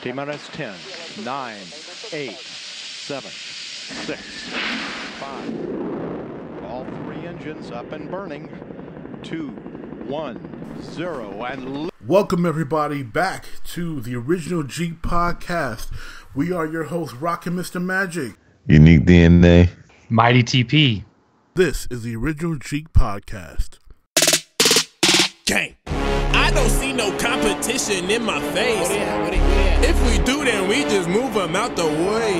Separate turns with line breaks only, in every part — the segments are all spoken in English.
T-minus 10, 9, 8, 7, 6, 5. All three engines up and burning. 2, 1, 0, and...
Welcome everybody back to the original Jeek podcast. We are your hosts, Rockinmrmagic,
Unique DNA,
Mighty TP.
This is the original Jeek podcast.
Gang. I don't see no competition in my face. If we do, then we just move them out the way.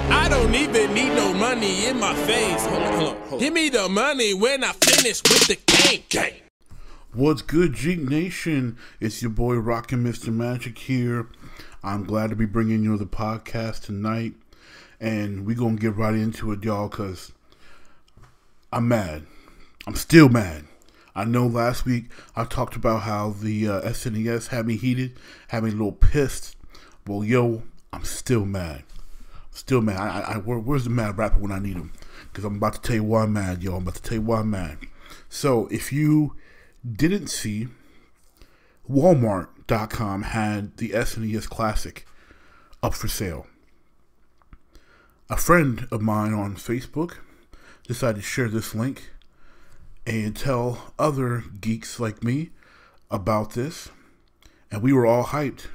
I don't even need no money in my face. Hold on. Give me the money when I finish with the gang.
What's good, Jeek Nation? It's your boy Rockinmrmagic here. I'm glad to be bringing you the podcast tonight. And we're going to get right into it, y'all, because I'm mad. I'm still mad. I know last week I talked about how the SNES had me heated, had me a little pissed. Well, yo, I'm still mad. Still mad. Where's the mad rapper when I need him? Because I'm about to tell you why I'm mad, yo. I'm about to tell you why I'm mad. So, if you didn't see, Walmart.com had the SNES Classic up for sale. A friend of mine on Facebook decided to share this link and tell other geeks like me about this, and we were all hyped.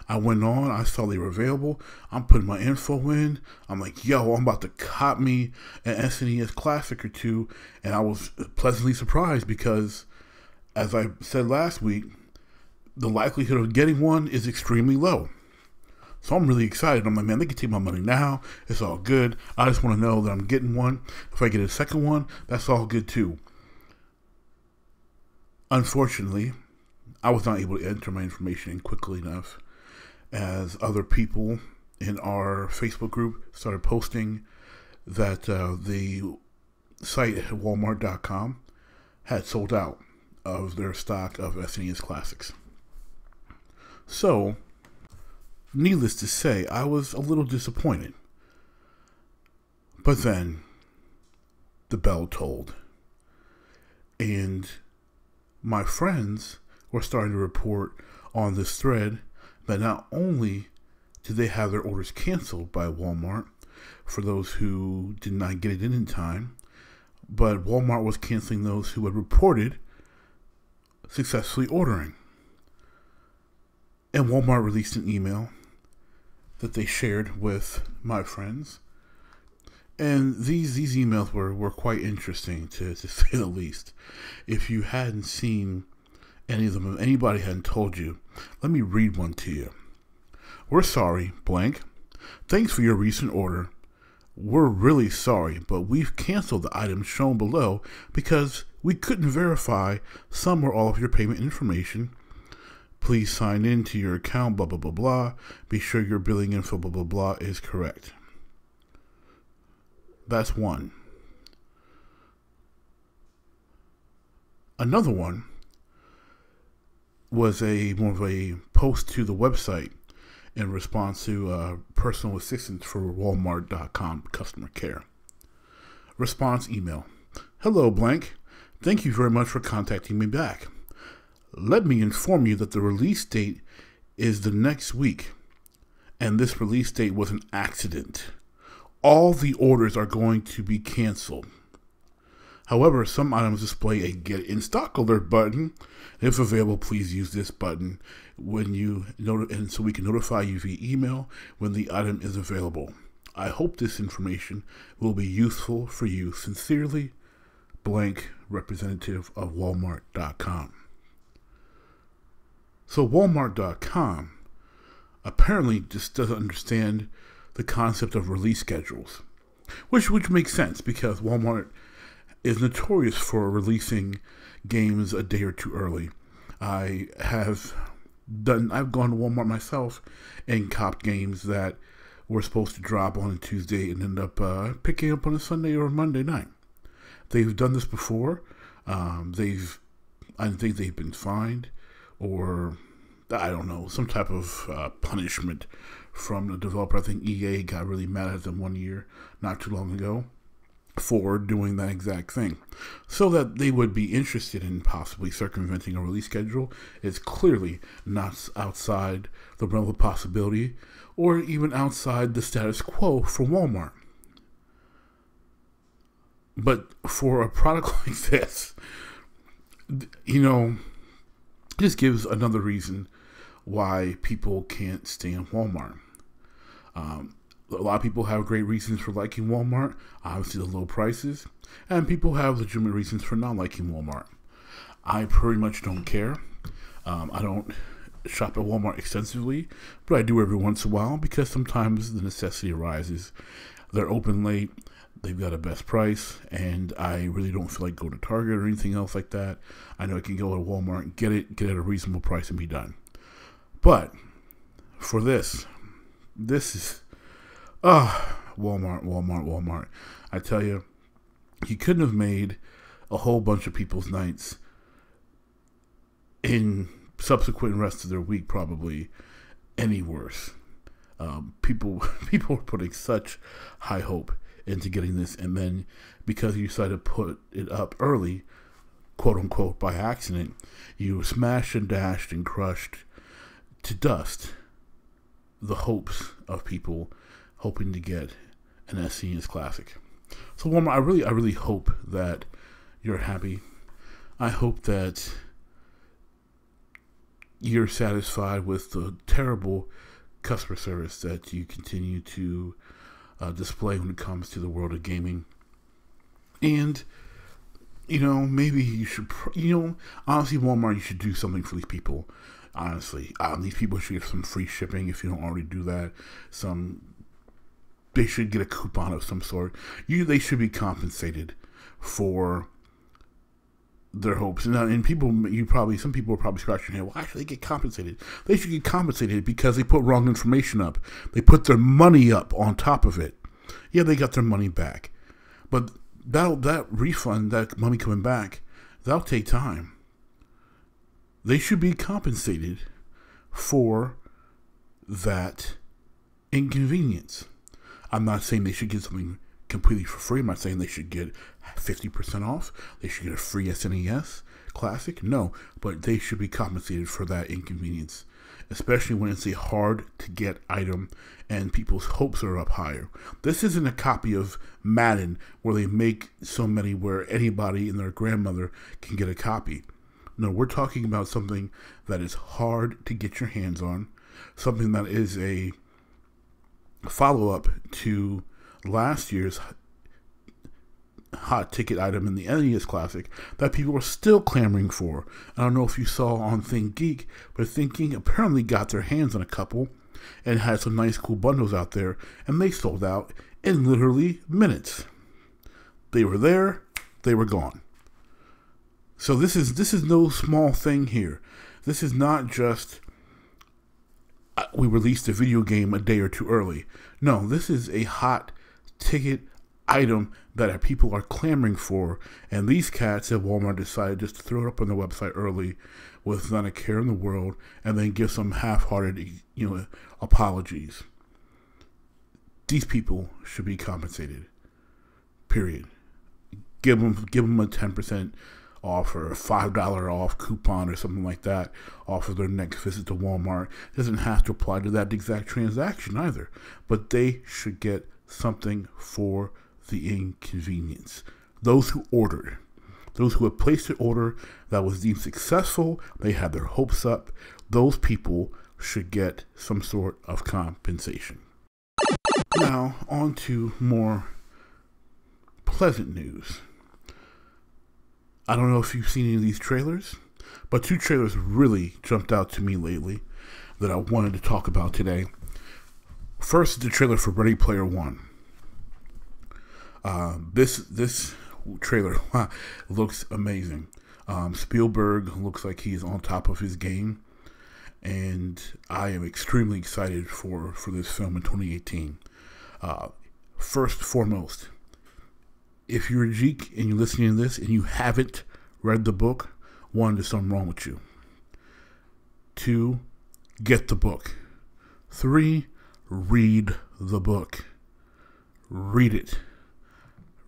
I went on, I saw they were available, I'm putting my info in, I'm like, yo, I'm about to cop me an SNES Classic or two, and I was pleasantly surprised because, as I said last week, the likelihood of getting one is extremely low. So I'm really excited. I'm like, man, they can take my money now, it's all good, I just want to know that I'm getting one. If I get a second one, that's all good too. Unfortunately, I was not able to enter my information in quickly enough, as other people in our Facebook group started posting that the site at Walmart.com had sold out of their stock of SNES Classics. So, needless to say, I was a little disappointed. But then, the bell tolled. And my friends were starting to report on this thread that not only did they have their orders canceled by Walmart for those who did not get it in time, but Walmart was canceling those who had reported successfully ordering. And Walmart released an email that they shared with my friends. And these emails were quite interesting, to say the least. If you hadn't seen any of them, if anybody hadn't told you, let me read one to you. We're sorry, blank. Thanks for your recent order. We're really sorry, but we've canceled the items shown below because we couldn't verify some or all of your payment information. Please sign in to your account, blah, blah, blah, blah. Be sure your billing info, blah, blah, blah, is correct. That's one. Another one was more of a post to the website in response to personal assistance for Walmart.com customer care. Response email. Hello, blank. Thank you very much for contacting me back. Let me inform you that the release date is the next week, and this release date was an accident. All the orders are going to be canceled. However, some items display a Get in Stock alert button. If available, please use this button and so we can notify you via email when the item is available. I hope this information will be useful for you. Sincerely, blank, representative of Walmart.com. So Walmart.com apparently just doesn't understand the concept of release schedules, which makes sense because Walmart is notorious for releasing games a day or two early. I've gone to Walmart myself and copped games that were supposed to drop on a Tuesday and end up picking up on a Sunday or a Monday night. They've done this before. I think they've been fined, or I don't know, some type of punishment from the developer. I think EA got really mad at them one year, not too long ago. for doing that exact thing, so that they would be interested in possibly circumventing a release schedule. It's clearly not outside the realm of possibility, or even outside the status quo for Walmart. But for a product like this, this gives another reason why people can't stand Walmart. A lot of people have great reasons for liking Walmart, obviously the low prices, and people have legitimate reasons for not liking Walmart. I pretty much don't care. I don't shop at Walmart extensively, but I do every once in a while because sometimes the necessity arises. They're open late, they've got a best price, and I really don't feel like going to Target or anything else like that. I know I can go to Walmart and get it at a reasonable price and be done. But for this is Walmart. I tell you, you couldn't have made a whole bunch of people's nights in subsequent rest of their week probably any worse. People were putting such high hope into getting this, and then because you decided to put it up early, quote unquote, by accident, you smashed and dashed and crushed to dust the hopes of people hoping to get an SNES Classic. So Walmart, I really hope that you're happy. I hope that you're satisfied with the terrible customer service that you continue to display when it comes to the world of gaming. And maybe you should, honestly, Walmart, you should do something for these people. Honestly, these people should get some free shipping if you don't already do that. They should get a coupon of some sort. They should be compensated for their hopes. And some people are probably scratching their head. Why should they get compensated? They should get compensated because they put wrong information up. They put their money up on top of it. Yeah, they got their money back, but that refund, that money coming back, that'll take time. They should be compensated for that inconvenience. I'm not saying they should get something completely for free. I'm not saying they should get 50% off. They should get a free SNES Classic. No, but they should be compensated for that inconvenience, especially when it's a hard-to-get item and people's hopes are up higher. This isn't a copy of Madden where they make so many where anybody and their grandmother can get a copy. No, we're talking about something that is hard to get your hands on, something that is a follow-up to last year's hot ticket item in the SNES Classic that people are still clamoring for. I don't know if you saw on ThinkGeek, but ThinkGeek apparently got their hands on a couple and had some nice cool bundles out there, and they sold out in literally minutes. They were there, they were gone. So this is no small thing here. This is not just we released a video game a day or two early. No, this is a hot ticket item that people are clamoring for, and these cats at Walmart decided just to throw it up on their website early with not a care in the world, and then give some half-hearted, apologies. These people should be compensated. Period. Give them a 10% off or a $5 off coupon or something like that off of their next visit to Walmart. It doesn't have to apply to that exact transaction either, but they should get something for the inconvenience. Those who ordered, those who had placed an order that was deemed successful, they had their hopes up, those people should get some sort of compensation. Now, on to more pleasant news. I don't know if you've seen any of these trailers, but two trailers really jumped out to me lately that I wanted to talk about today. First is the trailer for Ready Player One. This trailer looks amazing. Spielberg looks like he's on top of his game, and I am extremely excited for this film in 2018. First and foremost, if you're a Jeek and you're listening to this and you haven't read the book, one, there's something wrong with you. Two, get the book. Three, read the book. Read it.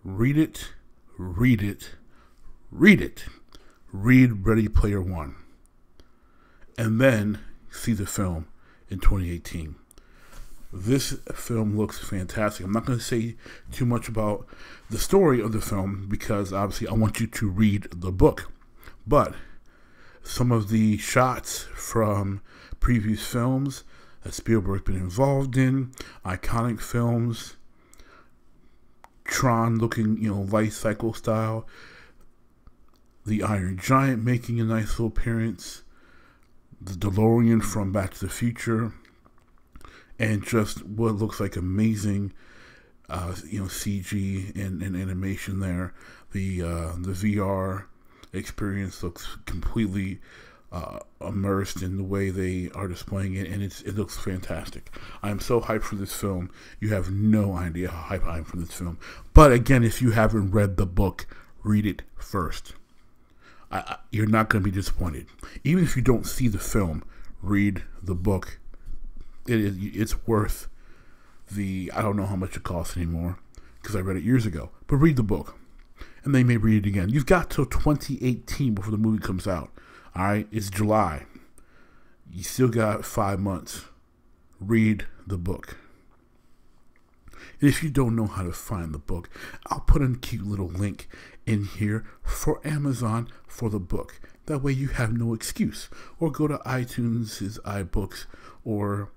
read it, read it, read it. Read Ready Player One. And then see the film in 2018. This film looks fantastic. I'm not going to say too much about the story of the film because obviously I want you to read the book. But some of the shots from previous films that Spielberg's been involved in, iconic films, Tron looking, life cycle style, the Iron Giant making a nice little appearance, the DeLorean from Back to the Future, and just what looks like amazing, CG and animation there. The VR experience looks completely immersed in the way they are displaying it, and it looks fantastic. I'm so hyped for this film. You have no idea how hyped I am for this film. But again, if you haven't read the book, read it first. You're not going to be disappointed. Even if you don't see the film, read the book. It's worth I don't know how much it costs anymore because I read it years ago. But read the book, and they may read it again. You've got till 2018 before the movie comes out. All right, it's July. You still got 5 months. Read the book. And if you don't know how to find the book, I'll put a cute little link in here for Amazon for the book. That way you have no excuse. Or go to iTunes' iBooks or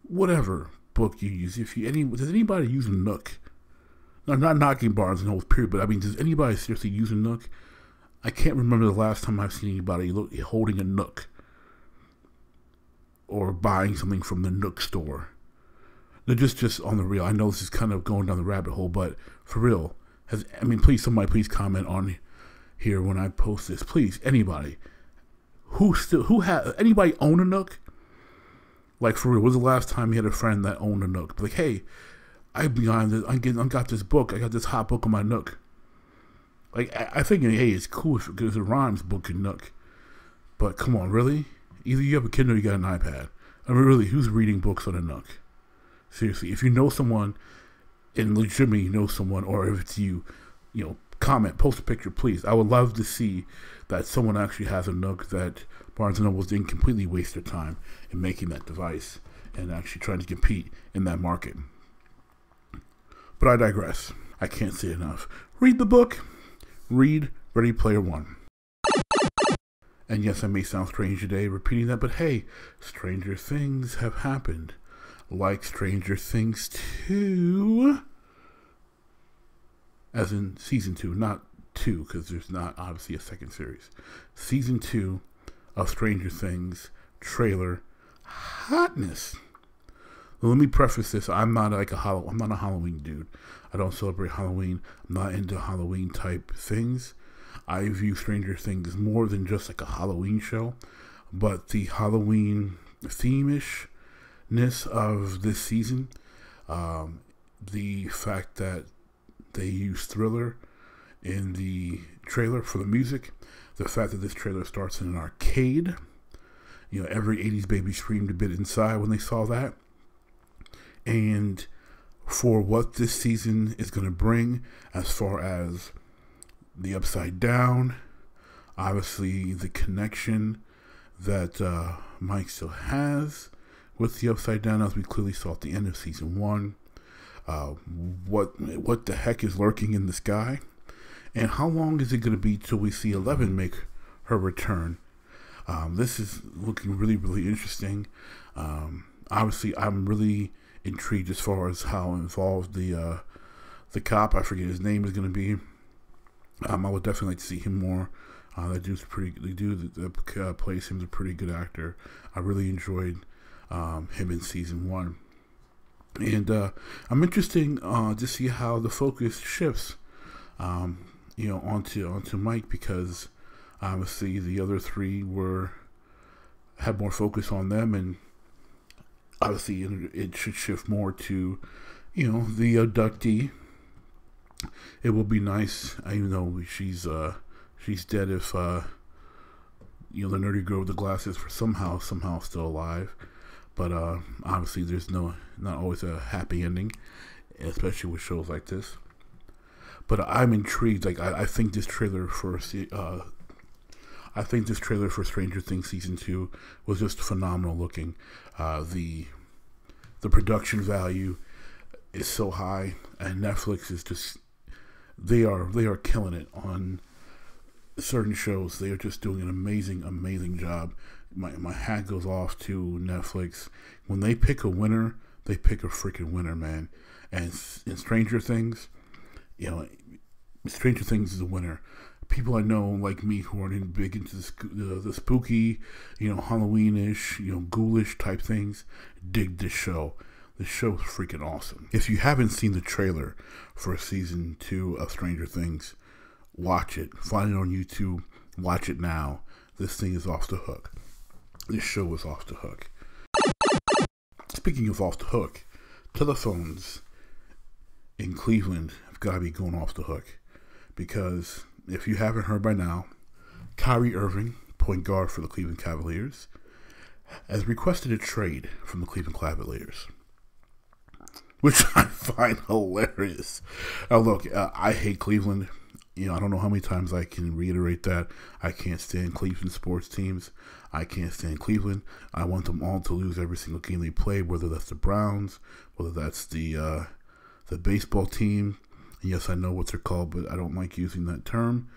whatever book you use. Does anybody use a Nook? No, I'm not knocking Barnes and Noble, period, but I mean, does anybody seriously use a Nook? I can't remember the last time I've seen anybody holding a Nook or buying something from the Nook store. They're just on the real. I know this is kind of going down the rabbit hole, but for real, please comment on here when I post this. Please, anybody anybody own a Nook? Like, for real, when was the last time you had a friend that owned a Nook? Like, hey, I got this book. I got this hot book on my Nook. Like, I think, hey, it's cool because it rhymes, book and Nook. But come on, really? Either you have a Kindle or you got an iPad. I mean, really, who's reading books on a Nook? Seriously, if you know someone, and legitimately you know someone, or if it's you, comment, post a picture, please. I would love to see that someone actually has a Nook, that Barnes & Noble didn't completely waste their time in making that device and actually trying to compete in that market. But I digress. I can't say enough. Read the book. Read Ready Player One. And yes, I may sound strange today repeating that, but hey, stranger things have happened. Like Stranger Things 2, as in Season 2, not 2, because there's not obviously a second series. Season 2 of Stranger Things trailer hotness. Now, let me preface this. I'm not a Halloween dude. I don't celebrate Halloween. I'm not into Halloween type things. I view Stranger Things more than just like a Halloween show, but the Halloween theme-ish of this season, the fact that they use Thriller in the trailer for the music, the fact that this trailer starts in an arcade, every 80s baby screamed a bit inside when they saw that, and for what this season is going to bring as far as the Upside Down, obviously the connection that Mike still has with the Upside Down, as we clearly saw at the end of Season 1. What the heck is lurking in the sky? And how long is it going to be till we see Eleven make her return? This is looking really, really interesting. Obviously, I'm really intrigued as far as how involved the cop, I forget his name, is going to be. I would definitely like to see him more. That dude's that plays him is a pretty good actor. I really enjoyed him in Season 1. And I'm interested to see how the focus shifts, onto Mike, because obviously the other three had more focus on them, and obviously it should shift more to, the abductee. It will be nice, even though she's dead, if the nerdy girl with the glasses for somehow still alive. But obviously there's not always a happy ending, especially with shows like this. But I'm intrigued. Like I think this trailer for Stranger Things season 2 was just phenomenal looking. The production value is so high, and Netflix is just they are killing it on certain shows. They are just doing an amazing job. My hat goes off to Netflix. When they pick a winner, they pick a freaking winner, man. And in Stranger Things, Stranger Things is a winner. People I know like me who aren't big into the spooky, Halloween-ish, ghoulish type things, dig this show. This show is freaking awesome. If you haven't seen the trailer for season 2 of Stranger Things, watch it. Find it on YouTube. Watch it now. This thing is off the hook. This show is off the hook. Speaking of off the hook, telephones in Cleveland have got to be going off the hook. Because if you haven't heard by now, Kyrie Irving, point guard for the Cleveland Cavaliers, has requested a trade from the Cleveland Cavaliers, which I find hilarious. Now look, I hate Cleveland. I don't know how many times I can reiterate that. I can't stand Cleveland sports teams. I can't stand Cleveland. I want them all to lose every single game they play, whether that's the Browns, whether that's the baseball team. Yes, I know what they're called, but I don't like using that term.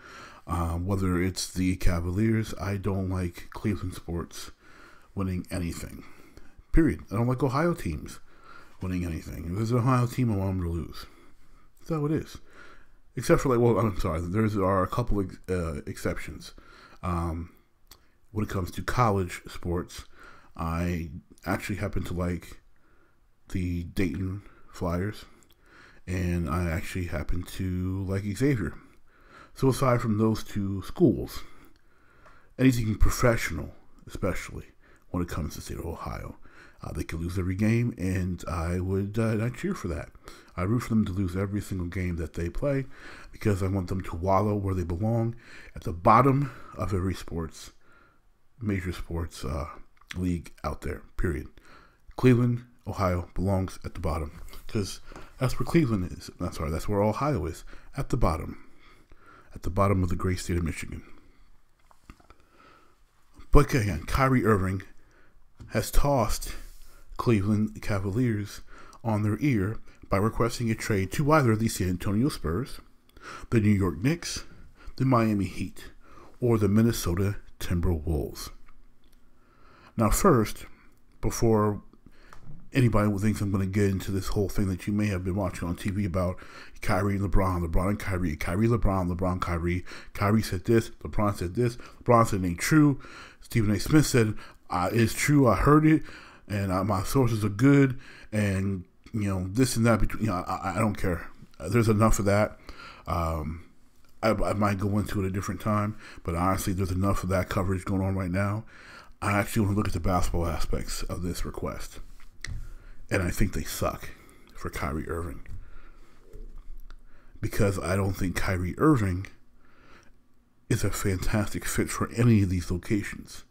Whether it's the Cavaliers, I don't like Cleveland sports winning anything. Period. I don't like Ohio teams winning anything. If there's an Ohio team, I want them to lose. That's how it is. Except for there are a couple exceptions. When it comes to college sports, I actually happen to like the Dayton Flyers, and I actually happen to like Xavier. So aside from those two schools, anything professional, especially when it comes to the state of Ohio, they could lose every game, and I would I cheer for that. I root for them to lose every single game that they play, because I want them to wallow where they belong, at the bottom of every major sports league out there, period. Cleveland, Ohio belongs at the bottom, because that's where Cleveland is. That's where Ohio is, at the bottom of the great state of Michigan. But again, Kyrie Irving has tossed Cleveland Cavaliers on their ear by requesting a trade to either the San Antonio Spurs, the New York Knicks, the Miami Heat, or the Minnesota Timberwolves. Now first, before anybody thinks I'm going to get into this whole thing that you may have been watching on TV about Kyrie and LeBron, LeBron and Kyrie, Kyrie, LeBron, LeBron, Kyrie, Kyrie said this, LeBron said this, LeBron said it ain't true, Stephen A. Smith said it's true, I heard it, and my sources are good, and this and that. I don't care. There's enough of that. I might go into it at a different time, but honestly, there's enough of that coverage going on right now. I actually want to look at the basketball aspects of this request, and I think they suck for Kyrie Irving, because I don't think Kyrie Irving is a fantastic fit for any of these locations.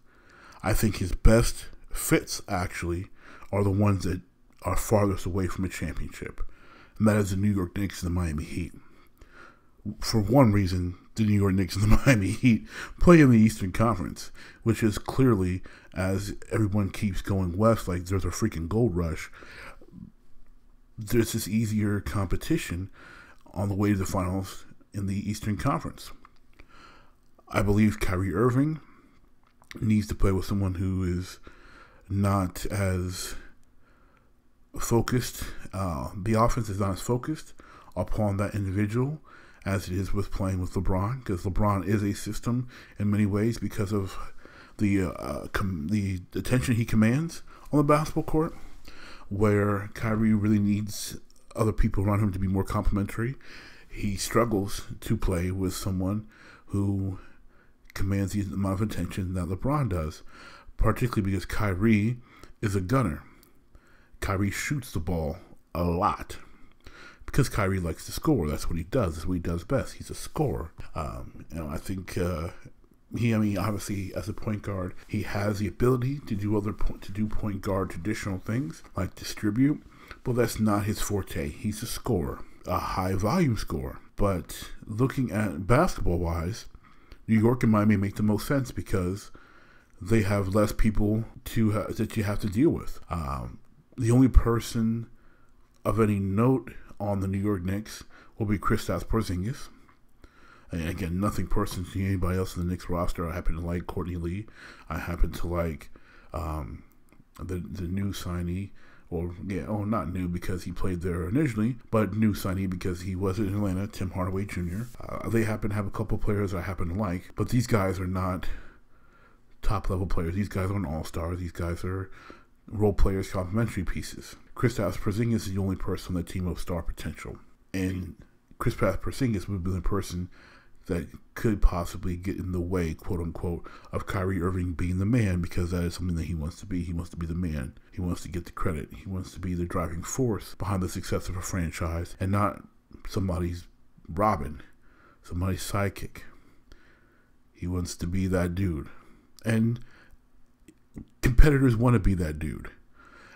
I think his best fits actually are the ones that are farthest away from a championship, and that is the New York Knicks and the Miami Heat. For one reason, the New York Knicks and the Miami Heat play in the Eastern Conference, which is clearly, as everyone keeps going west, like there's a freaking gold rush, there's this easier competition on the way to the finals in the Eastern Conference. I believe Kyrie Irving needs to play with someone who is not as focused. The offense is not as focused upon that individual as it is with playing with LeBron, because LeBron is a system in many ways because of the attention he commands on the basketball court, where Kyrie really needs other people around him to be more complimentary. He struggles to play with someone who commands the amount of attention that LeBron does, particularly because Kyrie is a gunner. Kyrie shoots the ball a lot because Kyrie likes to score. That's what he does. That's what he does best. He's a scorer. I think obviously as a point guard, he has the ability to do point guard traditional things like distribute, but that's not his forte. He's a scorer, a high volume scorer. But looking at basketball-wise, New York and Miami make the most sense because they have less people that you have to deal with. The only person of any note on the New York Knicks will be Kristaps Porzingis. And again, nothing personal to anybody else in the Knicks roster. I happen to like Courtney Lee. I happen to like the new signee, not new because he played there initially, but new signee because he was in Atlanta, Tim Hardaway Jr. They happen to have a couple players I happen to like, but these guys are not top-level players. These guys aren't all-stars. These guys are role players, complementary pieces. Kristaps Porzingis is the only person on the team of star potential. And Kristaps Porzingis would be the person that could possibly get in the way, quote-unquote, of Kyrie Irving being the man, because that is something that he wants to be. He wants to be the man. He wants to get the credit. He wants to be the driving force behind the success of a franchise and not somebody's Robin, somebody's sidekick. He wants to be that dude. And competitors want to be that dude.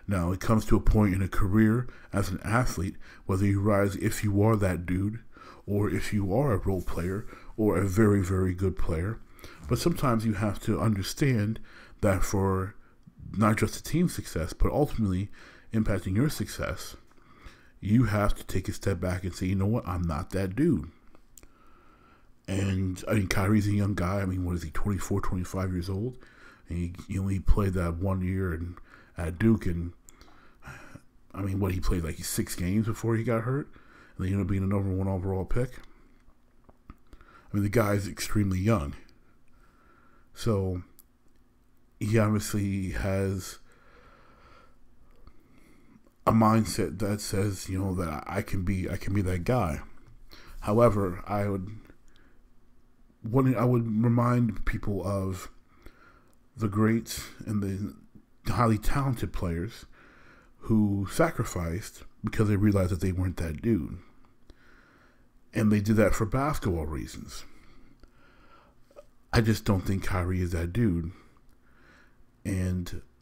Now, it comes to a point in a career as an athlete, whether you rise if you are that dude, or if you are a role player, or a very, very good player. But sometimes you have to understand that for not just the team's success, but ultimately impacting your success, you have to take a step back and say, you know what, I'm not that dude. And, I mean, Kyrie's a young guy. I mean, what is he, 24, 25 years old? And he only played that 1 year at Duke, and, I mean, he played like 6 games before he got hurt? And they ended up being a number 1 overall pick. I mean, the guy's extremely young. So, he obviously has a mindset that says, you know, that I can be that guy. However, I would remind people of the greats and the highly talented players who sacrificed because they realized that they weren't that dude. And they did that for basketball reasons. I just don't think Kyrie is that dude.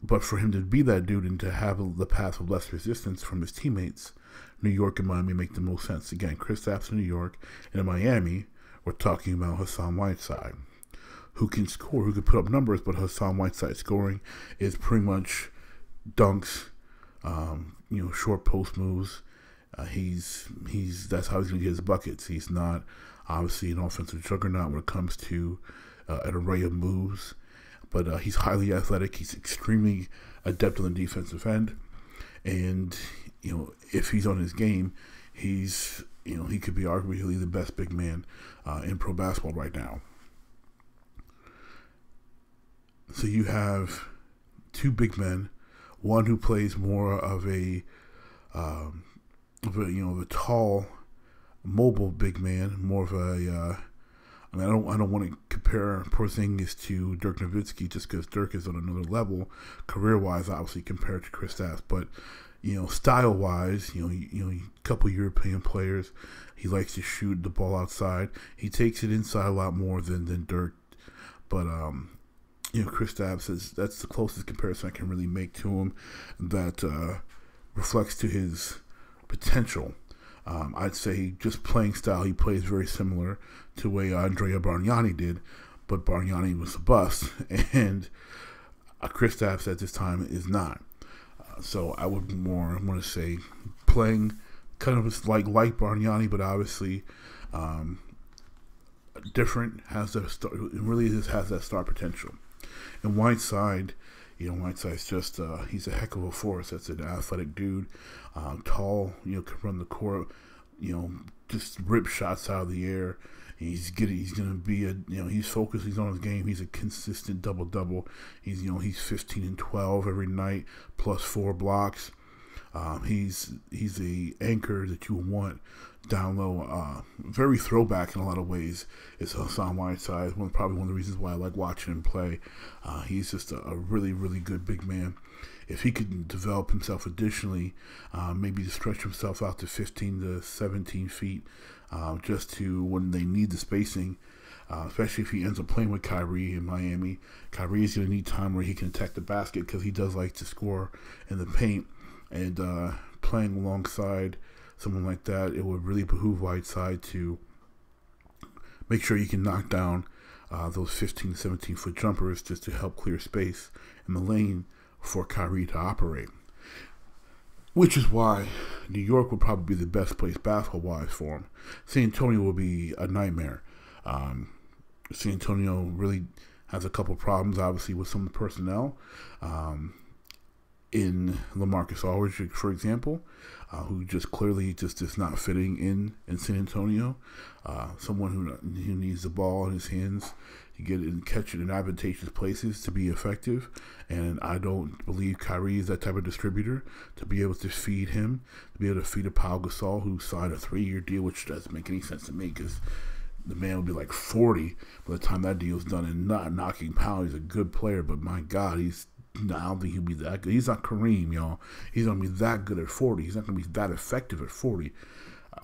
But for him to be that dude and to have the path of less resistance from his teammates, New York and Miami make the most sense. Again, Kristaps in New York, and in Miami, we're talking about Hassan Whiteside, who can score, who can put up numbers, but Hassan Whiteside's scoring is pretty much dunks, short post moves. That's how he's going to get his buckets. He's not obviously an offensive juggernaut when it comes to an array of moves, but he's highly athletic. He's extremely adept on the defensive end, and if he's on his game, he could be arguably the best big man in pro basketball right now. So you have 2 big men, one who plays more of a tall, mobile big man, more of a. I don't want to compare Porzingis to Dirk Nowitzki just because Dirk is on another level, career-wise, obviously compared to Kristaps, but style-wise, a couple European players, he likes to shoot the ball outside. He takes it inside a lot more than Dirk, but Kristaps that's the closest comparison I can really make to him that reflects to his potential. I'd say just playing style, he plays very similar to the way Andrea Bargnani did, but Bargnani was a bust, and Kristaps at this time is not. So I would more want to say playing kind of like Bargnani, but obviously different, has that star potential. And Whiteside, Whiteside's just he's a heck of a force. That's an athletic dude, tall, can run the court, just rip shots out of the air. He's gonna be he's focused. He's on his game. He's a consistent double. He's 15 and 12 every night, plus 4 blocks. He's a anchor that you want down low. Very throwback in a lot of ways. It's Hassan Whiteside. Probably one of the reasons why I like watching him play. He's just a really, really good big man. If he could develop himself additionally, maybe to stretch himself out to 15 to 17 feet, just to when they need the spacing, especially if he ends up playing with Kyrie in Miami. Kyrie is going to need time where he can attack the basket because he does like to score in the paint. And playing alongside someone like that, it would really behoove Whiteside to make sure you can knock down those 15, 17-foot jumpers just to help clear space in the lane for Kyrie to operate. Which is why New York would probably be the best place basketball-wise for him. San Antonio will be a nightmare. San Antonio really has a couple problems, obviously, with some of the personnel. In LaMarcus Aldridge, for example, who just clearly just is not fitting in San Antonio. Someone who needs the ball in his hands to get it and catch it in advantageous places to be effective. And I don't believe Kyrie is that type of distributor to be able to feed him, to be able to feed a Pau Gasol who signed a 3-year deal, which doesn't make any sense to me because the man will be like 40 by the time that deal's done. And not knocking Pau, he's a good player, but my God, I don't think he'll be that good. He's not Kareem, y'all. He's going to be that good at 40. He's not going to be that effective at 40.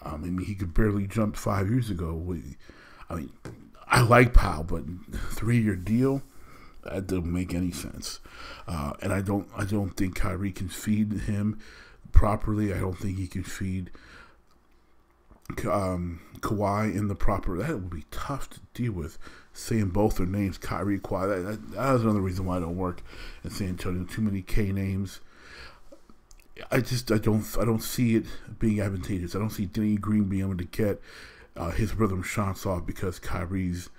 I mean, he could barely jump 5 years ago. I mean, I like Powell, but 3-year deal, that doesn't make any sense. And I don't think Kyrie can feed him properly. I don't think he can feed Kawhi in the proper. That would be tough to deal with. Saying both their names, Kyrie, Kawhi. That is another reason why I don't work in San Antonio. Too many K names. I don't see it being advantageous. I don't see Danny Green being able to get his rhythm shots off because Kyrie's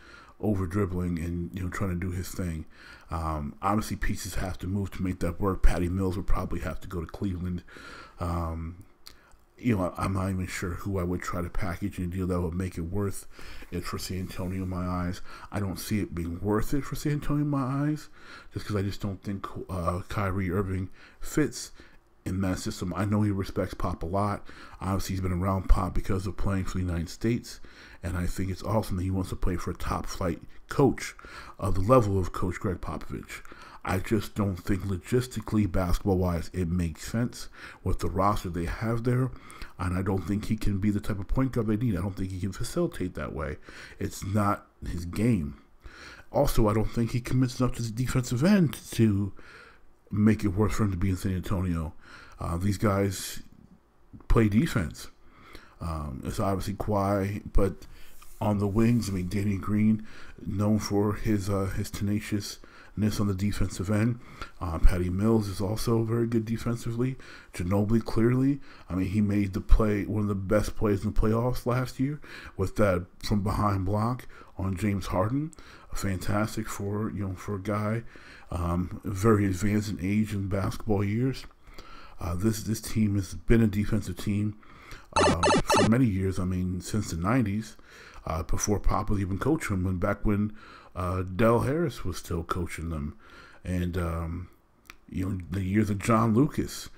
over dribbling and trying to do his thing. Obviously, pieces have to move to make that work. Patty Mills would probably have to go to Cleveland. I'm not even sure who I would try to package in a deal that would make it worth it for San Antonio in my eyes. I don't see it being worth it for San Antonio in my eyes, just because I just don't think Kyrie Irving fits in that system. I know he respects Pop a lot. Obviously, he's been around Pop because of playing for the United States, and I think it's awesome that he wants to play for a top-flight coach of the level of Coach Greg Popovich. I just don't think logistically, basketball-wise, it makes sense with the roster they have there, and I don't think he can be the type of point guard they need. I don't think he can facilitate that way. It's not his game. Also, I don't think he commits enough to the defensive end to make it worth for him to be in San Antonio. These guys play defense. It's obviously Kawhi, but on the wings, I mean, Danny Green, known for his tenaciousness on the defensive end. Patty Mills is also very good defensively. Ginobili, clearly, I mean, he made the play, one of the best plays in the playoffs last year with that from behind block on James Harden. Fantastic for a guy very advanced in age and basketball years. This team has been a defensive team for many years. I mean, since the 90s, before Pop was even coaching them, and back when Del Harris was still coaching them, and the years of John Lucas,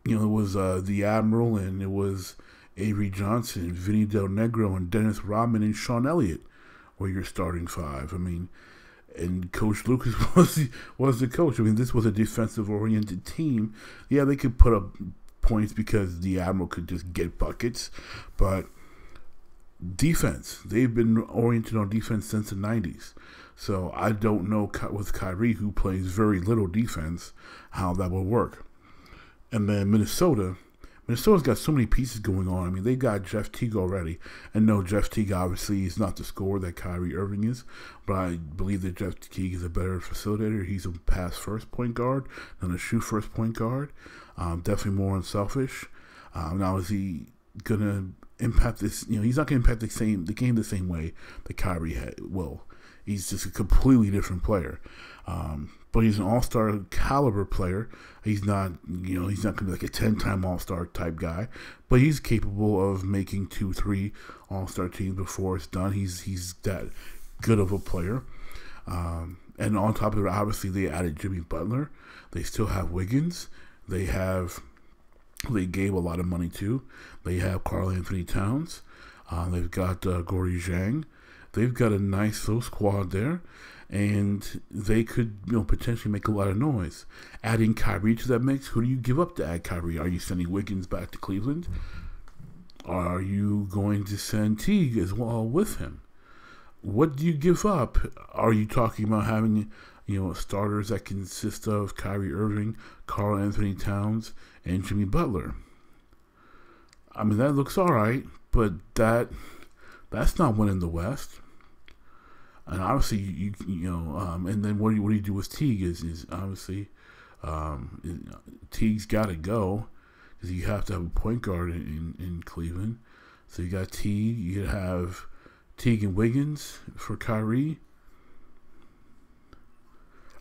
it was the Admiral, and it was Avery Johnson, and Vinny Del Negro, and Dennis Rodman, and Sean Elliott were your starting five. I mean, and Coach Lucas was the coach. I mean, this was a defensive-oriented team. Yeah, they could put up points because the Admiral could just get buckets, but defense, they've been oriented on defense since the 90s. So I don't know with Kyrie, who plays very little defense, how that will work. And then Minnesota's got so many pieces going on. I mean, they got Jeff Teague already. And no, Jeff Teague obviously is not the scorer that Kyrie Irving is, but I believe that Jeff Teague is a better facilitator. He's a pass-first point guard than a shoot-first point guard. Definitely more unselfish. Now, is he going to impact this? He's not going to impact the game the same way that Kyrie will. He's just a completely different player. But he's an all-star caliber player. He's not, he's not going to be like a 10-time all-star type guy, but he's capable of making 2-3 all-star teams before it's done. He's that good of a player. And on top of it, obviously, they added Jimmy Butler. They still have Wiggins. They gave a lot of money to. They have Karl Anthony Towns. They've got Gordy Zhang. They've got a nice little squad there, and they could potentially make a lot of noise. Adding Kyrie to that mix, who do you give up to add Kyrie? Are you sending Wiggins back to Cleveland? Are you going to send Teague as well with him? What do you give up? Are you talking about having starters that consist of Kyrie Irving, Karl Anthony Towns, and Jimmy Butler? I mean, that looks all right, but that's not winning the West. And obviously, and then what do you do with Teague is obviously Teague's got to go because you have to have a point guard in Cleveland. So you got Teague, you have Teague and Wiggins for Kyrie.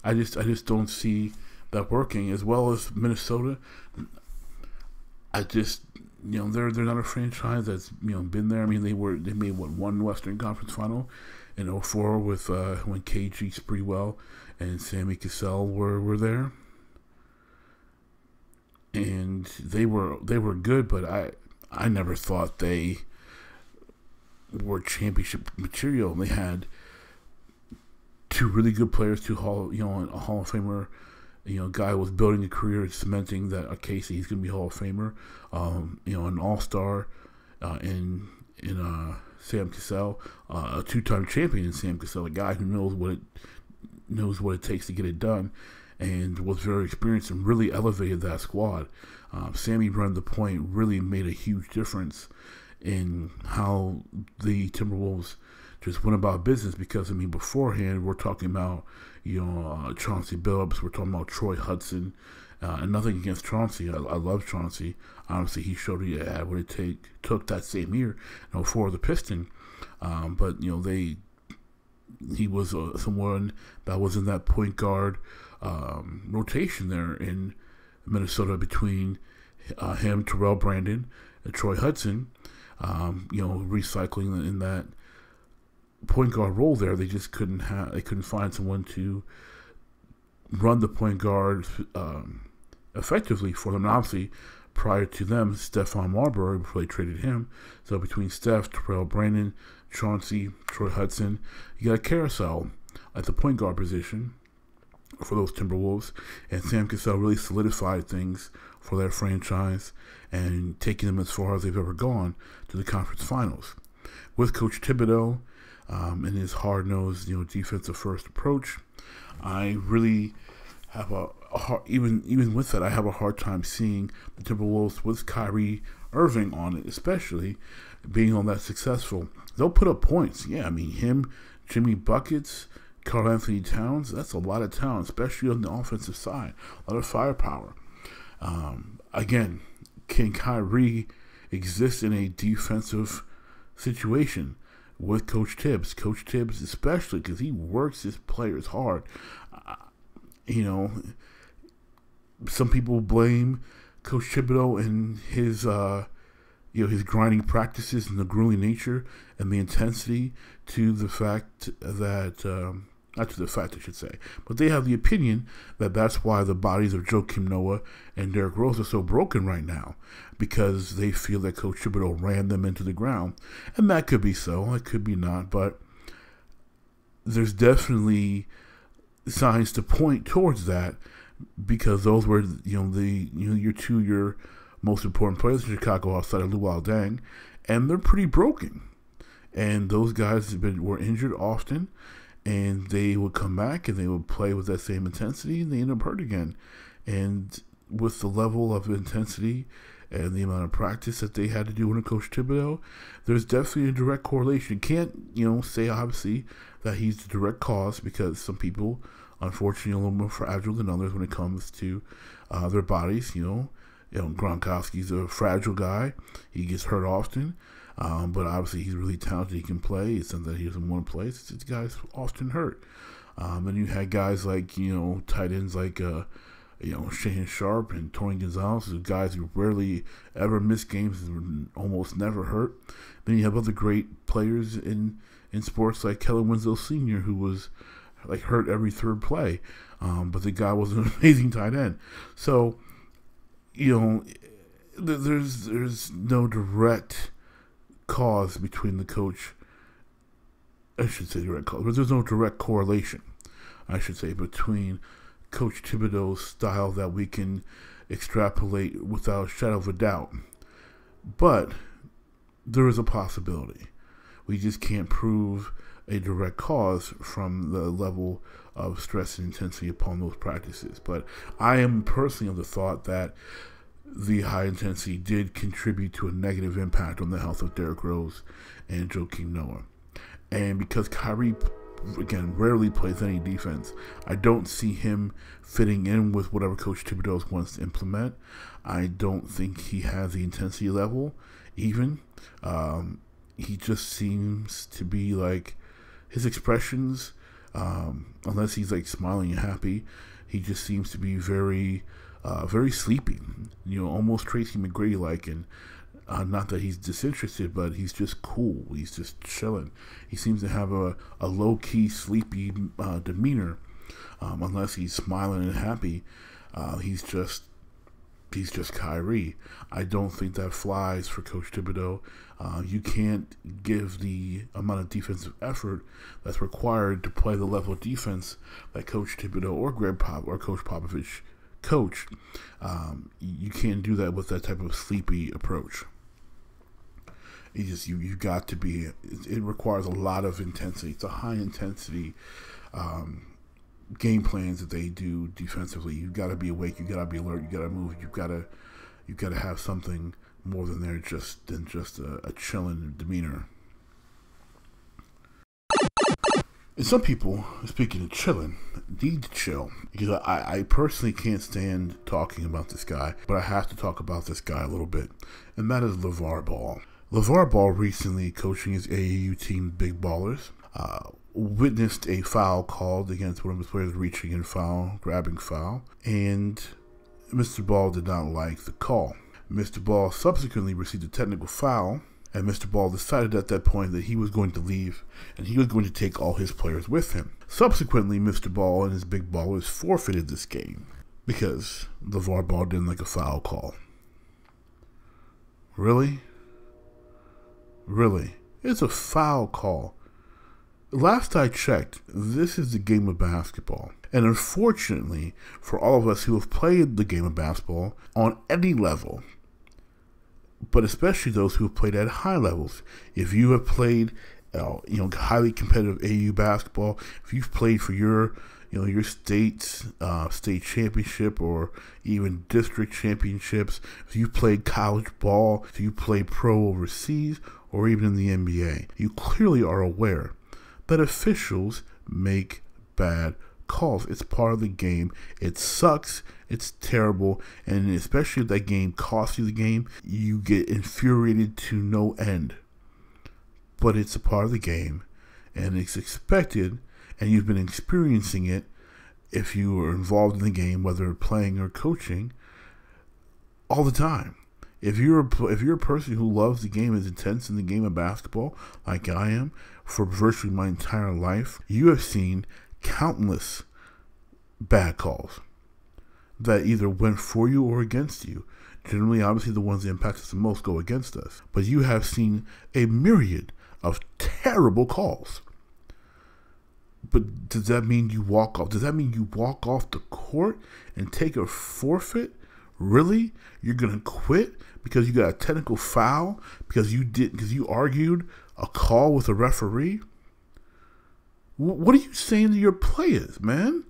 I just don't see that working, as well as Minnesota. I just, they're not a franchise that's been there. I mean, they made one Western Conference final in 2004 with when KG Spreewell and Sammy Cassell were there, and they were good, but I never thought they were championship material. They had two really good players, a Hall of Famer. Guy was building a career, cementing that Casey, he's going to be Hall of Famer. An All-Star in Sam Cassell, a two-time champion in Sam Cassell, a guy who knows what it takes to get it done, and was very experienced and really elevated that squad. Sammy running the point really made a huge difference in how the Timberwolves just went about business, because beforehand we're talking about Chauncey Billups, we're talking about Troy Hudson, and nothing against Chauncey. I love Chauncey. Honestly, he showed he had what it took that same year, for the Piston. But he was someone that was in that point guard rotation there in Minnesota between him, Terrell Brandon, and Troy Hudson. Recycling in that point guard role there. They just couldn't find someone to run the point guard effectively for them. And obviously, prior to them, Stephon Marbury, before they traded him. So between Steph, Terrell Brandon, Chauncey, Troy Hudson, you got a carousel at the point guard position for those Timberwolves, and Sam Cassell really solidified things for their franchise and taking them as far as they've ever gone to the conference finals. With Coach Thibodeau and his hard-nosed, defensive-first approach, I really have even with that, I have a hard time seeing the Timberwolves with Kyrie Irving on it, especially being on that successful. They'll put up points. Yeah, him, Jimmy Buckets, Karl Anthony Towns, that's a lot of talent, especially on the offensive side. A lot of firepower. Again, can Kyrie exist in a defensive situation with Coach Tibbs? Coach Tibbs, especially because he works his players hard. Some people blame Coach Thibodeau and his his grinding practices and the grueling nature and the intensity to the fact that not to the fact, I should say, but they have the opinion that that's why the bodies of Joakim Noah and Derrick Rose are so broken right now, because they feel that Coach Thibodeau ran them into the ground. And that could be so, it could be not, but there's definitely signs to point towards that, because those were your most important players in Chicago outside of Luol Deng, and they're pretty broken. And those guys were injured often, and they would come back and they would play with that same intensity, and they end up hurt again. And with the level of intensity and the amount of practice that they had to do under Coach Thibodeau, there's definitely a direct correlation. You can't, say obviously that he's the direct cause, because some people, unfortunately, are a little more fragile than others when it comes to their bodies. Gronkowski's a fragile guy. He gets hurt often. But obviously he's really talented. He can play. It's not that he doesn't want to play. It's this guy's often hurt. And you had guys like, tight ends like, Shane Sharp and Tony Gonzalez, guys who rarely ever miss games and almost never hurt. Then you have other great players in sports like Kellen Winslow Sr., who was like hurt every third play. But the guy was an amazing tight end. So, there's no direct cause between the coach. I should say direct cause, but there's no direct correlation, I should say, between Coach Thibodeau's style that we can extrapolate without a shadow of a doubt. But there is a possibility. We just can't prove a direct cause from the level of stress and intensity upon those practices. But I am personally of the thought that the high intensity did contribute to a negative impact on the health of Derrick Rose and Joakim Noah. And because Kyrie again, rarely plays any defense. I don't see him fitting in with whatever Coach Thibodeau wants to implement. I don't think he has the intensity level, even. He just seems to be like, his expressions, unless he's like smiling and happy, he just seems to be very sleepy. Almost Tracy McGrady-like, and not that he's disinterested, but he's just cool. He's just chilling. He seems to have a low-key, sleepy demeanor. Unless he's smiling and happy, he's just Kyrie. I don't think that flies for Coach Thibodeau. You can't give the amount of defensive effort that's required to play the level of defense that Coach Thibodeau or Coach Popovich coach. You can't do that with that type of sleepy approach. You've got to be. It requires a lot of intensity. It's a high intensity game plans that they do defensively. You've got to be awake. You've got to be alert. You've got to move. You've got to have something more than just a chilling demeanor. And some people, speaking of chilling, need to chill, because I personally can't stand talking about this guy, but I have to talk about this guy a little bit, and that is LaVar Ball. LaVar Ball, recently coaching his AAU team, Big Ballers, witnessed a foul called against one of his players, reaching in foul, grabbing foul, and Mr. Ball did not like the call. Mr. Ball subsequently received a technical foul, and Mr. Ball decided at that point that he was going to leave, and he was going to take all his players with him. Subsequently, Mr. Ball and his Big Ballers forfeited this game because LaVar Ball didn't like a foul call. Really? Really? It's a foul call. Last I checked, this is the game of basketball. And unfortunately, for all of us who have played the game of basketball on any level, but especially those who have played at high levels, if you have played highly competitive AAU basketball, if you've played for your state championship or even district championships, if you played college ball, if you played pro overseas, or even in the NBA, you clearly are aware that officials make bad calls. It's part of the game. It sucks. It's terrible. And especially if that game costs you the game, you get infuriated to no end. But it's a part of the game, and it's expected, and you've been experiencing it if you are involved in the game, whether playing or coaching, all the time. If you're a person who loves the game, is intense in the game of basketball, like I am, for virtually my entire life, you have seen countless bad calls that either went for you or against you. Generally, obviously, the ones that impact us the most go against us. But you have seen a myriad of terrible calls. But does that mean you walk off? Does that mean you walk off the court and take a forfeit? Really? You're gonna quit because you got a technical foul because you argued a call with a referee? What are you saying to your players, man?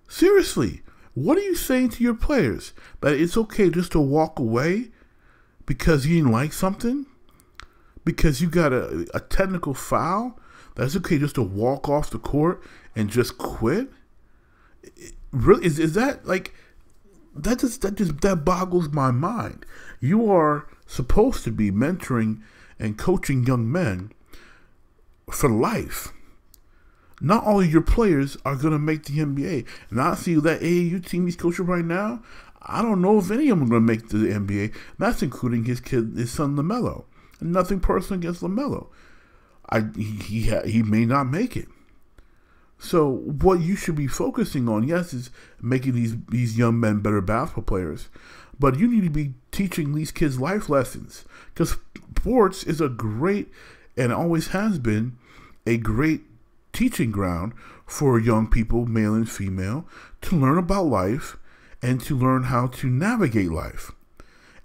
Seriously, what are you saying to your players? That it's okay just to walk away because you didn't like something? Because you got a technical foul? That's okay just to walk off the court and just quit? Really, is that like... That boggles my mind. You are supposed to be mentoring and coaching young men for life. Not all of your players are going to make the NBA. And I see that AAU team he's coaching right now, I don't know if any of them are going to make the NBA. That's including his son LaMelo. And nothing personal against LaMelo. He may not make it. So what you should be focusing on, yes, is making these young men better basketball players. But you need to be teaching these kids life lessons. Because sports is a great, and always has been, a great teaching ground for young people, male and female, to learn about life and to learn how to navigate life.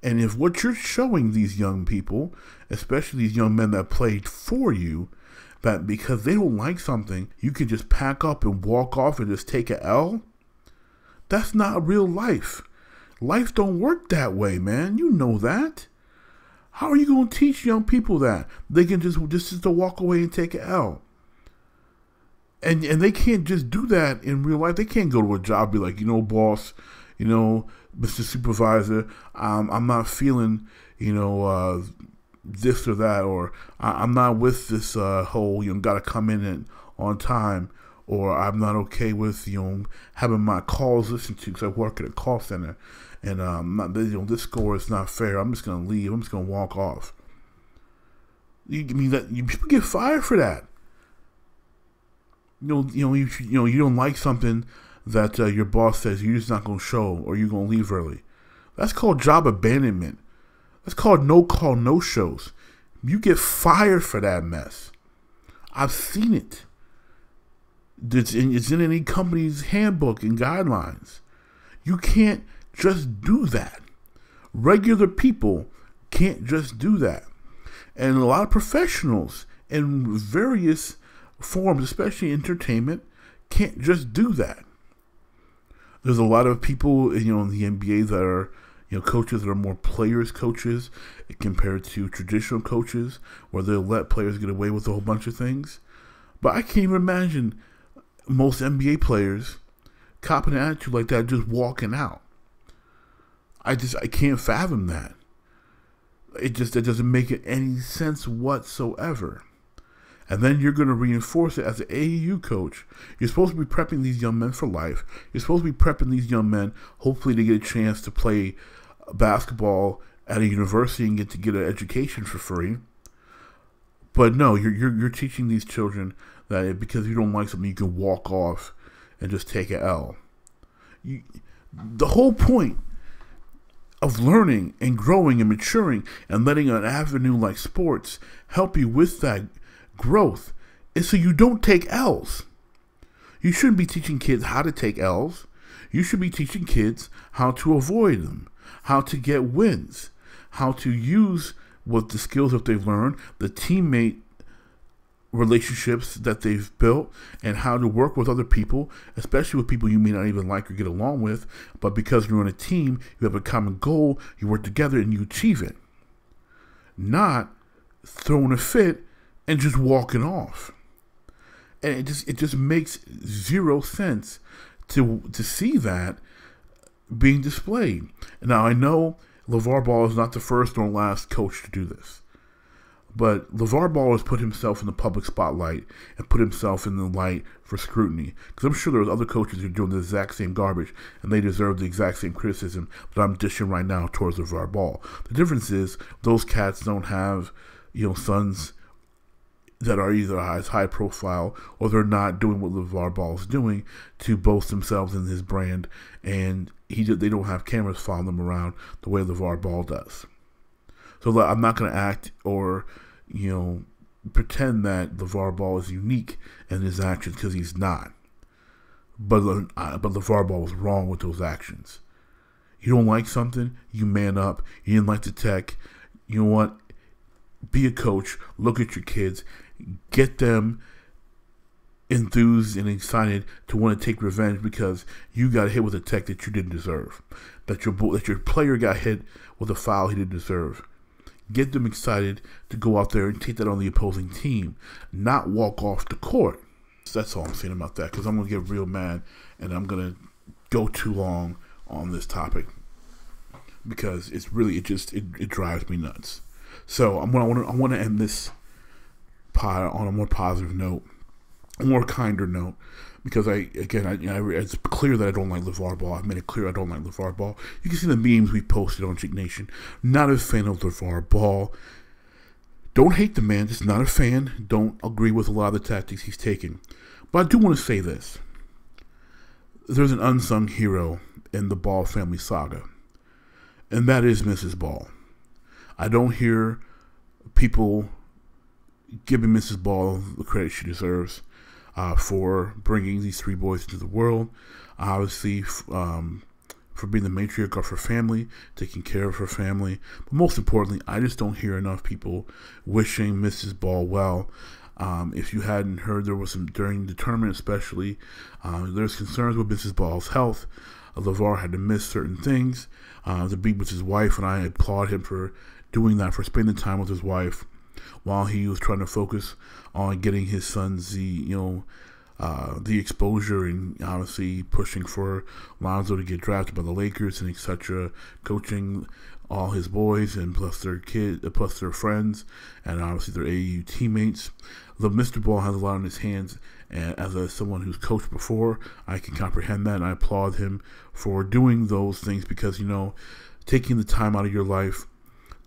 And if what you're showing these young people, especially these young men that played for you, that because they don't like something, you can just pack up and walk off and just take an L, that's not real life. Life don't work that way, man. You know that. How are you going to teach young people that? They can just to walk away and take an L. And they can't just do that in real life. They can't go to a job and be like, boss, Mr. Supervisor, I'm not feeling, this or that, or I'm not with this whole, got to come in on time, or I'm not okay with, having my calls listened to because I work at a call center, and this score is not fair. I'm just going to leave. I'm just going to walk off. People get fired for that. You don't like something that your boss says you're just not going to show, or you're going to leave early. That's called job abandonment. That's called no call, no shows. You get fired for that mess. I've seen it. It's in any company's handbook and guidelines. You can't just do that. Regular people can't just do that. And a lot of professionals in various forms, especially entertainment, can't just do that. There's a lot of people, in the NBA that are, coaches that are more players coaches compared to traditional coaches, where they'll let players get away with a whole bunch of things. But I can't even imagine most NBA players copping an attitude like that, just walking out. I can't fathom that. It doesn't make any sense whatsoever. And then you're going to reinforce it as an AAU coach. You're supposed to be prepping these young men for life. You're supposed to be prepping these young men, hopefully, to get a chance to play basketball at a university and get an education for free. But no, you're teaching these children that because you don't like something, you can walk off and just take an L. The whole point of learning and growing and maturing and letting an avenue like sports help you with that growth is so you don't take L's. You shouldn't be teaching kids how to take L's. You should be teaching kids how to avoid them, how to get wins, how to use what the skills that they've learned, the teammate relationships that they've built, and how to work with other people, especially with people you may not even like or get along with, but because you're on a team, you have a common goal, you work together and you achieve it. Not throwing a fit and just walking off. And it just makes zero sense to see that being displayed. Now, I know LaVar Ball is not the first nor last coach to do this. But LaVar Ball has put himself in the public spotlight and put himself in the light for scrutiny. Because I'm sure there's other coaches who are doing the exact same garbage, and they deserve the exact same criticism that I'm dishing right now towards LaVar Ball. The difference is those cats don't have, sons that are either as high profile, or they're not doing what LaVar Ball is doing to boast themselves in his brand, and they don't have cameras following them around the way LaVar Ball does. So I'm not going to act or, pretend that LaVar Ball is unique in his actions, because he's not. But LaVar Ball was wrong with those actions. You don't like something, you man up. You didn't like the tech. You know what? Be a coach. Look at your kids. Get them enthused and excited to want to take revenge because you got hit with a tech that you didn't deserve. That your player got hit with a foul he didn't deserve. Get them excited to go out there and take that on the opposing team, not walk off the court. So that's all I'm saying about that, because I'm going to get real mad and I'm going to go too long on this topic because it's really, it drives me nuts. So I want to end this pod on a more positive note, a more kinder note, because it's clear that I don't like LaVar Ball. I've made it clear I don't like LaVar Ball. You can see the memes we posted on Jeek Nation. Not a fan of LaVar Ball. Don't hate the man, just not a fan. Don't agree with a lot of the tactics he's taken. But I do want to say this. There's an unsung hero in the Ball family saga, and that is Mrs. Ball. I don't hear people giving Mrs. Ball the credit she deserves for bringing these three boys into the world. Obviously, for being the matriarch of her family, taking care of her family. But most importantly, I just don't hear enough people wishing Mrs. Ball well. If you hadn't heard, there was some, during the tournament especially, there's concerns with Mrs. Ball's health. LaVar had to miss certain things to be with his wife, and I applaud him for doing that, for spending time with his wife while he was trying to focus on getting his sons the the exposure and obviously pushing for Lonzo to get drafted by the Lakers and etc. Coaching all his boys and plus their friends, and obviously their AAU teammates. Mr. Ball has a lot on his hands, and as someone who's coached before, I can comprehend that, and I applaud him for doing those things because, taking the time out of your life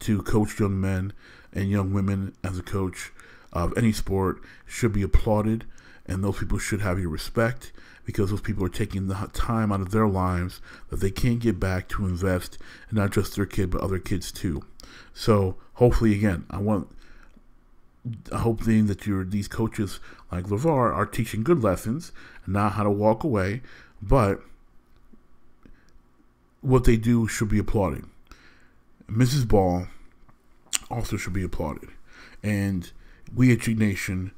to coach young men and young women as a coach of any sport should be applauded, and those people should have your respect because those people are taking the time out of their lives that they can't get back to invest in not just their kid but other kids too. So hopefully, again, I hope that these coaches like LaVar are teaching good lessons, not how to walk away, but what they do should be applauded. Mrs. Ball also should be applauded, and we at Jeek Nation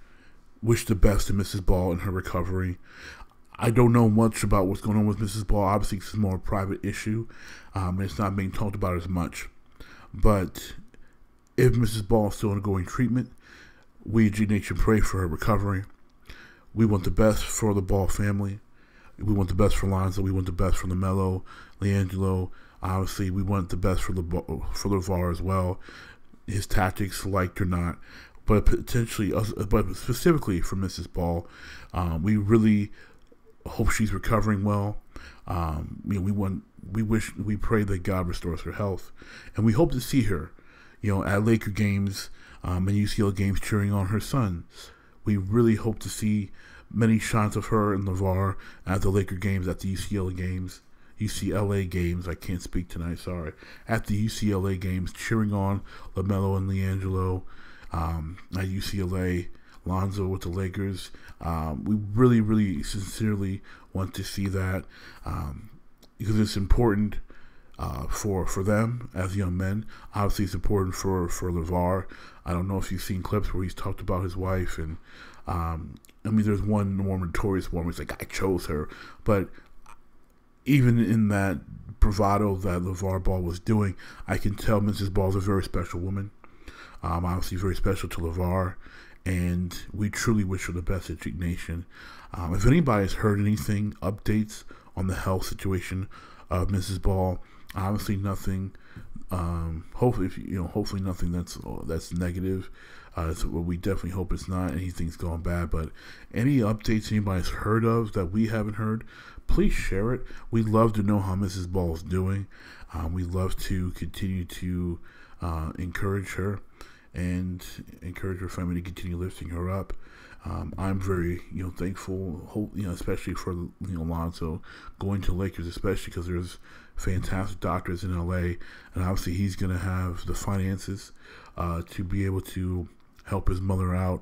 wish the best to Mrs. Ball in her recovery. I don't know much about what's going on with Mrs. Ball. Obviously, it's more a private issue, and it's not being talked about as much. But if Mrs. Ball is still undergoing treatment, we at Jeek Nation pray for her recovery. We want the best for the Ball family. We want the best for Lonzo. We want the best for LaMelo, LiAngelo. Obviously, we want the best for LaVar as well. His tactics, liked or not, but specifically for Mrs. Ball, we really hope she's recovering well. We pray that God restores her health, and we hope to see her, at Laker games and UCLA games cheering on her sons. We really hope to see many shots of her and LaVar at the Laker games, at the UCLA games. I can't speak tonight, sorry. At the UCLA games, cheering on LaMelo and LiAngelo. At UCLA, Lonzo with the Lakers. We really, really sincerely want to see that because it's important for them as young men. Obviously, it's important for LaVar. I don't know if you've seen clips where he's talked about his wife, and there's one more notorious one where he's like, I chose her. But even in that bravado that LaVar Ball was doing, I can tell Mrs. Ball is a very special woman. Obviously very special to LaVar, and we truly wish her the best at Jeek Nation. If anybody has heard anything, updates on the health situation of Mrs. Ball, obviously nothing. Hopefully nothing that's negative. So we definitely hope it's not anything's going bad. But any updates anybody's heard of that we haven't heard, please share it. We'd love to know how Mrs. Ball is doing. We'd love to continue to encourage her and encourage her family to continue lifting her up. I'm very, thankful, especially for, Lonzo going to Lakers, especially because there's fantastic doctors in LA, and obviously he's going to have the finances to be able to help his mother out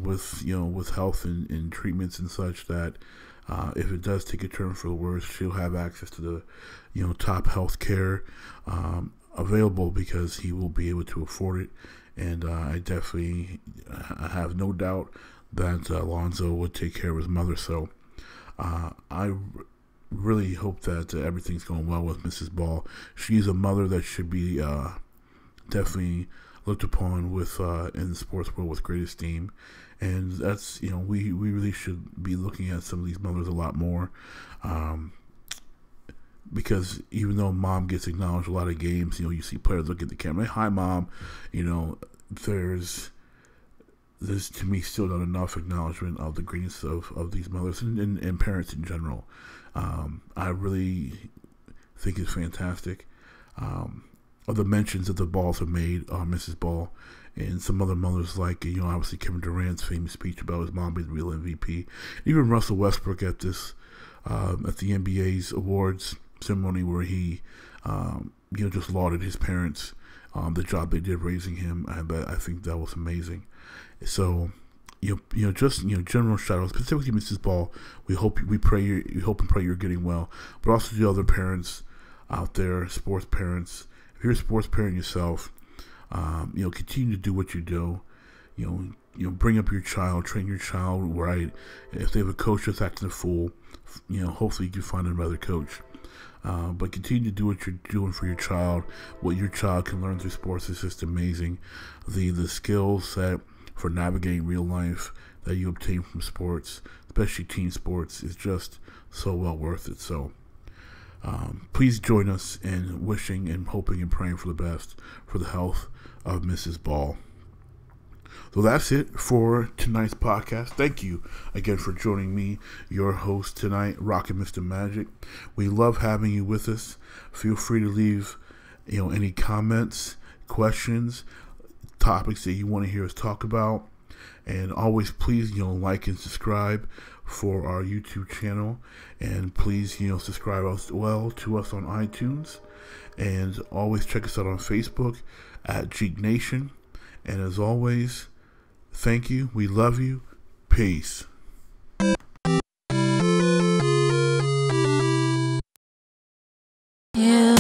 with health and treatments and such, that if it does take a turn for the worse, she'll have access to the, top health care available because he will be able to afford it. And I have no doubt that Lonzo would take care of his mother. So I really hope that everything's going well with Mrs. Ball. She's a mother that should be definitely looked upon with in the sports world with great esteem. And that's, we really should be looking at some of these mothers a lot more. Because even though mom gets acknowledged a lot of games, you see players look at the camera, hi mom, there's to me still not enough acknowledgement of the greatness of these mothers and parents in general. I really think it's fantastic. Of the mentions that the Balls have made on Mrs. Ball and some other mothers, like, obviously Kevin Durant's famous speech about his mom being the real MVP. Even Russell Westbrook at the NBA's awards ceremony where he, just lauded his parents, the job they did raising him. I think that was amazing. So, general shout out, specifically Mrs. Ball. We hope and pray you're getting well, but also the other parents out there, sports parents. If you're a sports parent yourself, continue to do what you do. Bring up your child, train your child right. If they have a coach that's acting a fool, hopefully you can find another coach. But continue to do what you're doing for your child. What your child can learn through sports is just amazing. The skill set for navigating real life that you obtain from sports, especially team sports, is just so well worth it. So please join us in wishing and hoping and praying for the best for the health of Mrs. Ball. So that's it for tonight's podcast. Thank you again for joining me, your host tonight, Rockinmrmagic. We love having you with us. Feel free to leave, any comments, questions, topics that you want to hear us talk about, and always please, like and subscribe for our YouTube channel, and please, subscribe as well to us on iTunes, and always check us out on Facebook at Jeek Nation. And as always, thank you. We love you. Peace.
Yeah.